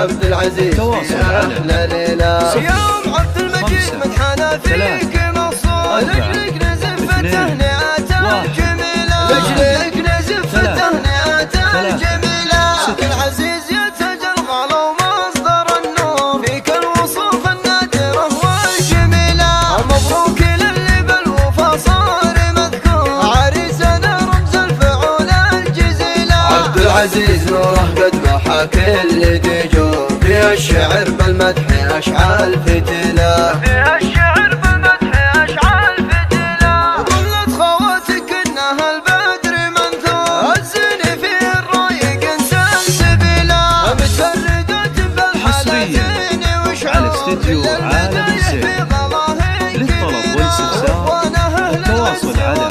عبد العزيز تواصل على ليلى يوم عبد المجيد مدحنا فيك مصون لجلك نزف تهنئة الجميلة لجلك نزف تهنئة الجميلة عبد العزيز يتجل غلا ومصدر النور فيك الوصوف النادرة والجميلة مبروك للي بالوفا صار مذكور عريسنا رمز الفعول الجزيلة عبد العزيز نوره قد محا كل دجور في الشعر بالمدح أشعل فتيلة في الشعر بالمدح أشعل فتيلة قلت خواتك إنها البدر منثور الزين في الرايق سلسبيلة متفردات بالحالتين على استديو عالم الزين. للطلب والاستفسار التواصل على